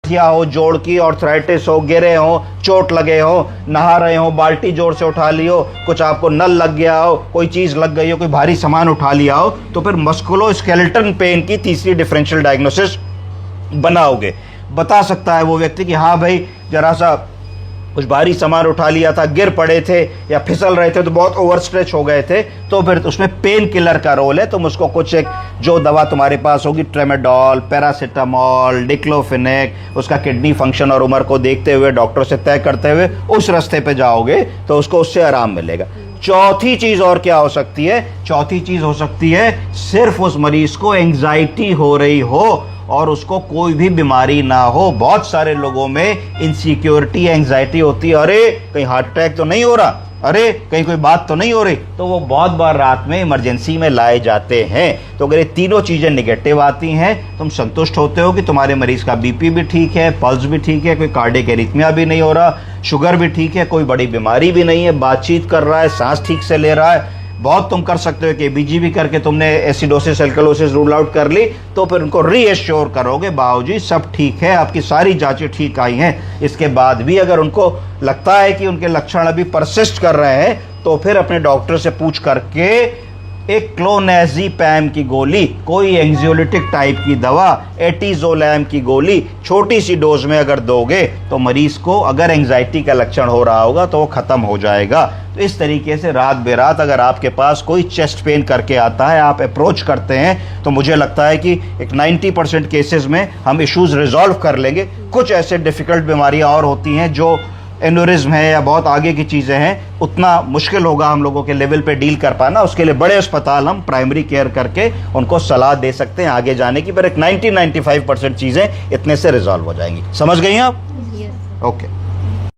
हो, जोड़ की ऑर्थराइटिस हो, गिरे हो, चोट लगे हो, नहा रहे हो, बाल्टी जोर से उठा ली हो, कुछ आपको नल लग गया हो, कोई चीज़ लग गई हो, कोई भारी सामान उठा लिया हो, तो फिर मस्कुलोस्केलेटल पेन की तीसरी डिफरेंशियल डायग्नोसिस बनाओगे। बता सकता है वो व्यक्ति कि हाँ भाई जरा सा कुछ भारी सामान उठा लिया था, गिर पड़े थे या फिसल रहे थे तो बहुत ओवर स्ट्रेच हो गए थे, तो फिर उसमें पेन किलर का रोल है। तुम उसको कुछ एक जो दवा तुम्हारे पास होगी, ट्रेमेडॉल, पैरासीटामॉल, डिक्लोफिनेक, उसका किडनी फंक्शन और उम्र को देखते हुए डॉक्टर से तय करते हुए उस रास्ते पे जाओगे तो उसको उससे आराम मिलेगा। चौथी चीज और क्या हो सकती है? चौथी चीज हो सकती है सिर्फ उस मरीज को एंजाइटी हो रही हो और उसको कोई भी बीमारी ना हो। बहुत सारे लोगों में इनसिक्योरिटी, एंजाइटी होती है, अरे कहीं हार्ट अटैक तो नहीं हो रहा, अरे कहीं कोई बात तो नहीं हो रही, तो वो बहुत बार रात में इमरजेंसी में लाए जाते हैं। तो अगर ये तीनों चीजें निगेटिव आती हैं, तुम संतुष्ट होते हो कि तुम्हारे मरीज का बीपी भी ठीक है, पल्स भी ठीक है, कोई कार्डियक एरिथमिया भी नहीं हो रहा, शुगर भी ठीक है, कोई बड़ी बीमारी भी नहीं है, बातचीत कर रहा है, सांस ठीक से ले रहा है, बहुत तुम कर सकते हो कि बीजी भी करके तुमने एसिडोसिस एल्कलोसिस रूल आउट कर ली, तो फिर उनको रीएश्योर करोगे बाबूजी सब ठीक है, आपकी सारी जांचें ठीक आई हैं। इसके बाद भी अगर उनको लगता है कि उनके लक्षण अभी परसिस्ट कर रहे हैं, तो फिर अपने डॉक्टर से पूछ करके एक क्लोनाज़ेपैम की गोली, कोई एंग्जियोलिटिक टाइप की दवा, एटिजोलैम की गोली छोटी सी डोज में अगर दोगे तो मरीज को अगर एंग्जाइटी का लक्षण हो रहा होगा तो वो खत्म हो जाएगा। तो इस तरीके से रात बेरात अगर आपके पास कोई चेस्ट पेन करके आता है, आप अप्रोच करते हैं, तो मुझे लगता है कि एक 90% केसेस में हम इश्यूज रिजॉल्व कर लेंगे। कुछ ऐसे डिफ़िकल्ट बीमारियां और होती हैं जो एन्यूरिज्म है या बहुत आगे की चीज़ें हैं, उतना मुश्किल होगा हम लोगों के लेवल पे डील कर पाना। उसके लिए बड़े अस्पताल हम प्राइमरी केयर करके उनको सलाह दे सकते हैं आगे जाने की, पर एक 90-95% चीज़ें इतने से रिजॉल्व हो जाएंगी। समझ गई आप? यस। ओके।